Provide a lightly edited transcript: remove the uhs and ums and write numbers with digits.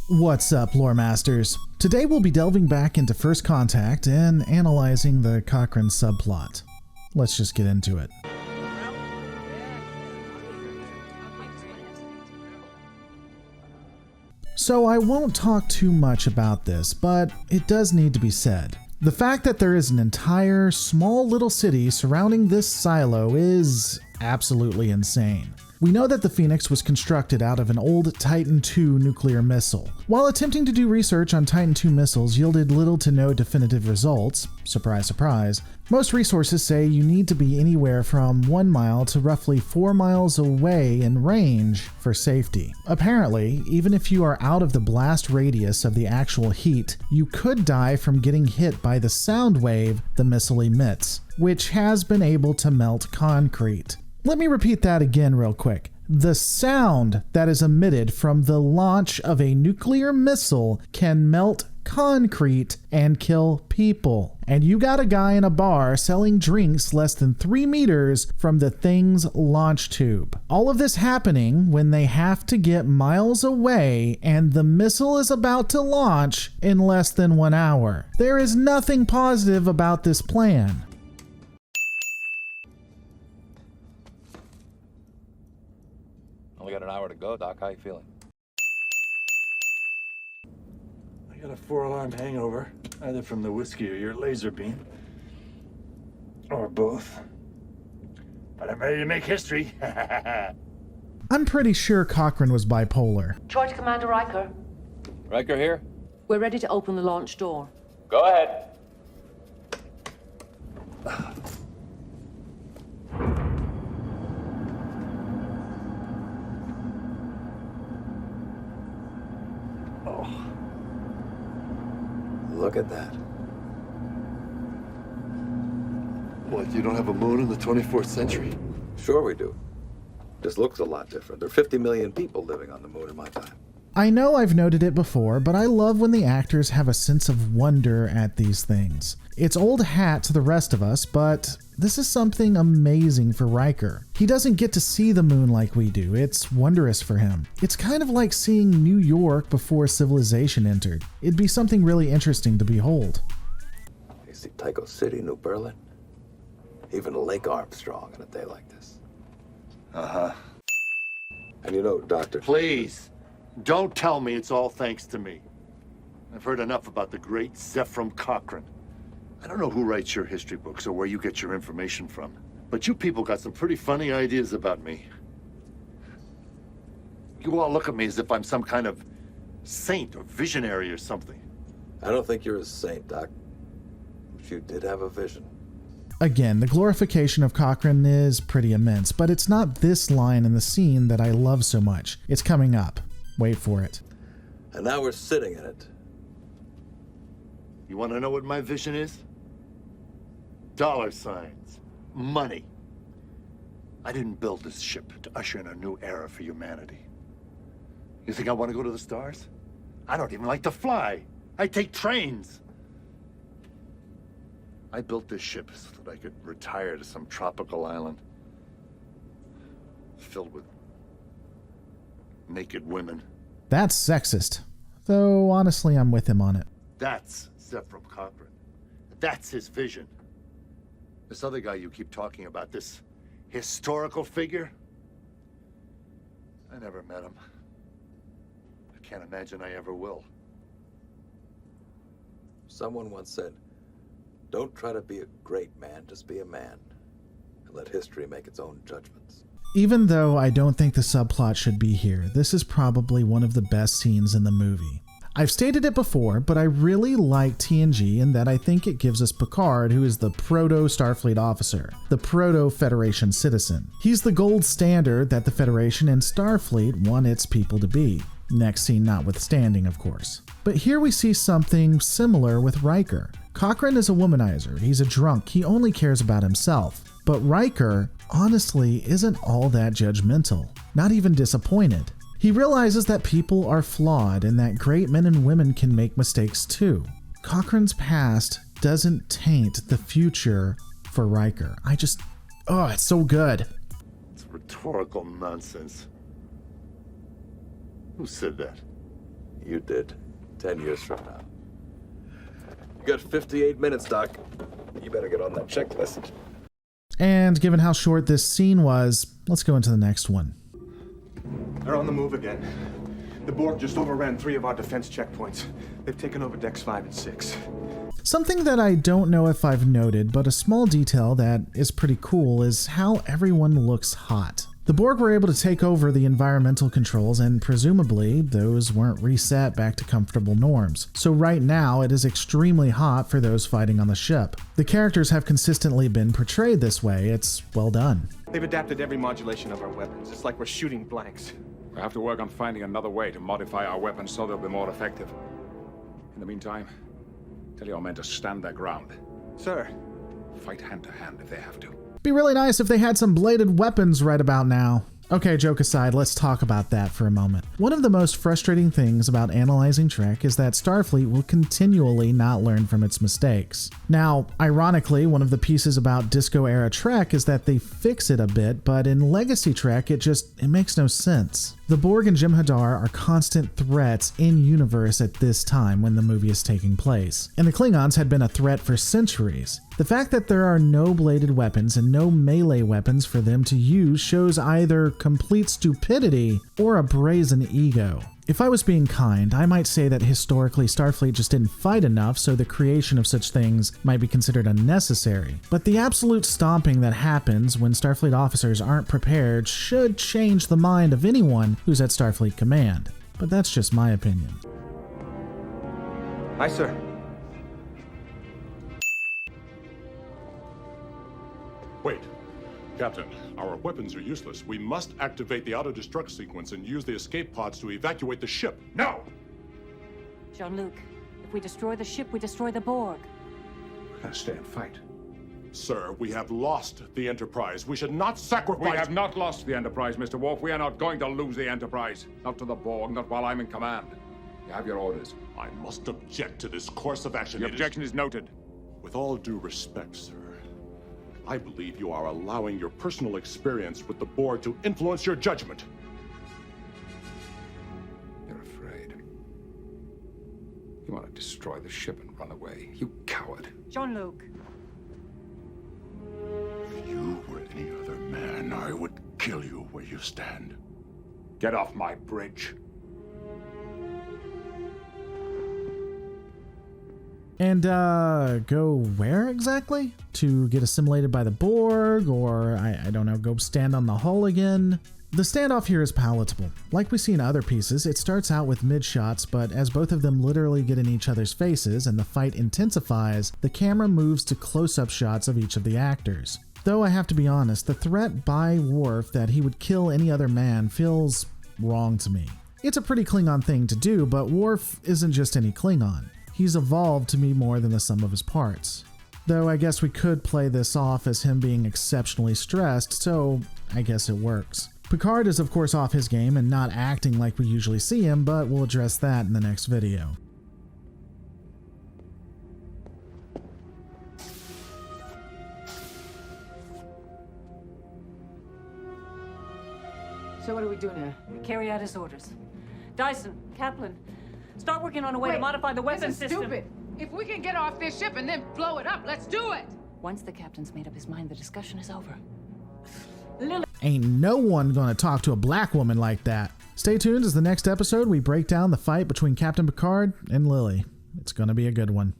What's up, lore masters? Today we'll be delving back into First Contact and analyzing the Cochrane subplot. Let's just get into it. So I won't talk too much about this, but it does need to be said. The fact that there is an entire small little city surrounding this silo is absolutely insane. We know that the Phoenix was constructed out of an old Titan II nuclear missile. While attempting to do research on Titan II missiles yielded little to no definitive results, surprise surprise, most resources say you need to be anywhere from 1 mile to roughly 4 miles away in range for safety. Apparently, even if you are out of the blast radius of the actual heat, you could die from getting hit by the sound wave the missile emits, which has been able to melt concrete. Let me repeat that again real quick. The sound that is emitted from the launch of a nuclear missile can melt concrete and kill people. And you got a guy in a bar selling drinks less than 3 meters from the thing's launch tube. All of this happening when they have to get miles away and the missile is about to launch in less than 1 hour. There is nothing positive about this plan. Only got an hour to go, Doc. How you feeling? I got a 4-alarm hangover, either from the whiskey or your laser beam. Or both. But I'm ready to make history. I'm pretty sure Cochrane was bipolar. Troy to Commander Riker. Riker here? We're ready to open the launch door. Go ahead. Look at that. What, you don't have a moon in the 24th century? Sure we do. Just looks a lot different. There are 50 million people living on the moon in my time. I know I've noted it before, but I love when the actors have a sense of wonder at these things. It's old hat to the rest of us, but this is something amazing for Riker. He doesn't get to see the moon like we do. It's wondrous for him. It's kind of like seeing New York before civilization entered. It'd be something really interesting to behold. You see Tycho City, New Berlin? Even Lake Armstrong on a day like this. Uh-huh. And you know, Doctor... Please, don't tell me it's all thanks to me. I've heard enough about the great Zephram Cochrane. I don't know who writes your history books or where you get your information from, but you people got some pretty funny ideas about me. You all look at me as if I'm some kind of saint or visionary or something. I don't think you're a saint, Doc. But you did have a vision. Again, the glorification of Cochrane is pretty immense, but it's not this line in the scene that I love so much. It's coming up. Wait for it. And now we're sitting in it. You want to know what my vision is? Dollar signs. Money. I didn't build this ship to usher in a new era for humanity. You think I want to go to the stars? I don't even like to fly. I take trains. I built this ship so that I could retire to some tropical island filled with naked women. That's sexist. Though, honestly, I'm with him on it. That's Zephram Cochrane. That's his vision. This other guy you keep talking about, this historical figure, I never met him. I can't imagine I ever will. Someone once said, don't try to be a great man, just be a man. And let history make its own judgments. Even though I don't think the subplot should be here, this is probably one of the best scenes in the movie. I've stated it before, but I really like TNG in that I think it gives us Picard, who is the proto-Starfleet officer, the proto-Federation citizen. He's the gold standard that the Federation and Starfleet want its people to be. Next scene notwithstanding, of course. But here we see something similar with Riker. Cochrane is a womanizer, he's a drunk, he only cares about himself. But Riker, honestly, isn't all that judgmental, not even disappointed. He realizes that people are flawed and that great men and women can make mistakes too. Cochrane's past doesn't taint the future for Riker. It's so good. It's rhetorical nonsense. Who said that? you did 10 years from now. You got 58 minutes, Doc. You better get on that checklist. And given how short this scene was, let's go into the next one. They're on the move again. The Borg just overran 3 of our defense checkpoints. They've taken over decks 5 and 6. Something that I don't know if I've noted, but a small detail that is pretty cool is how everyone looks hot. The Borg were able to take over the environmental controls, and presumably those weren't reset back to comfortable norms. So right now it is extremely hot for those fighting on the ship. The characters have consistently been portrayed this way. It's well done. They've adapted every modulation of our weapons. It's like we're shooting blanks. We have to work on finding another way to modify our weapons so they'll be more effective. In the meantime, tell your men to stand their ground. Sir. Fight hand to hand if they have to. Be really nice if they had some bladed weapons right about now. Okay, joke aside, let's talk about that for a moment. One of the most frustrating things about analyzing Trek is that Starfleet will continually not learn from its mistakes. Now, ironically, one of the pieces about Disco-era Trek is that they fix it a bit, but in Legacy Trek, it makes no sense. The Borg and Jem'Hadar are constant threats in-universe at this time when the movie is taking place, and the Klingons had been a threat for centuries. The fact that there are no bladed weapons and no melee weapons for them to use shows either complete stupidity or a brazen ego. If I was being kind, I might say that historically Starfleet just didn't fight enough, so the creation of such things might be considered unnecessary. But the absolute stomping that happens when Starfleet officers aren't prepared should change the mind of anyone who's at Starfleet Command. But that's just my opinion. Aye, sir. Wait. Captain, our weapons are useless. We must activate the auto-destruct sequence and use the escape pods to evacuate the ship. Now! Jean-Luc, if we destroy the ship, we destroy the Borg. We're gonna stay and fight. Sir, we have lost the Enterprise. We should not sacrifice... We have not lost the Enterprise, Mr. Worf. We are not going to lose the Enterprise. Not to the Borg, not while I'm in command. You have your orders. I must object to this course of action. The objection is noted. With all due respect, sir, I believe you are allowing your personal experience with the Borg to influence your judgment. You're afraid. You want to destroy the ship and run away. You coward. Jean-Luc. If you were any other man, I would kill you where you stand. Get off my bridge. And, go where exactly? To get assimilated by the Borg, or, I don't know, go stand on the hull again? The standoff here is palatable. Like we see in other pieces, it starts out with mid-shots, but as both of them literally get in each other's faces and the fight intensifies, the camera moves to close-up shots of each of the actors. Though I have to be honest, the threat by Worf that he would kill any other man feels wrong to me. It's a pretty Klingon thing to do, but Worf isn't just any Klingon. He's evolved to be more than the sum of his parts. Though I guess we could play this off as him being exceptionally stressed, so I guess it works. Picard is of course off his game and not acting like we usually see him, but we'll address that in the next video. So what do we do now? Carry out his orders. Dyson, Kaplan, start working on a way to modify the weapon system. Stupid. If we can get off this ship and then blow it up, let's do it! Once the captain's made up his mind, the discussion is over. Ain't no one gonna talk to a black woman like that. Stay tuned as the next episode we break down the fight between Captain Picard and Lily. It's gonna be a good one.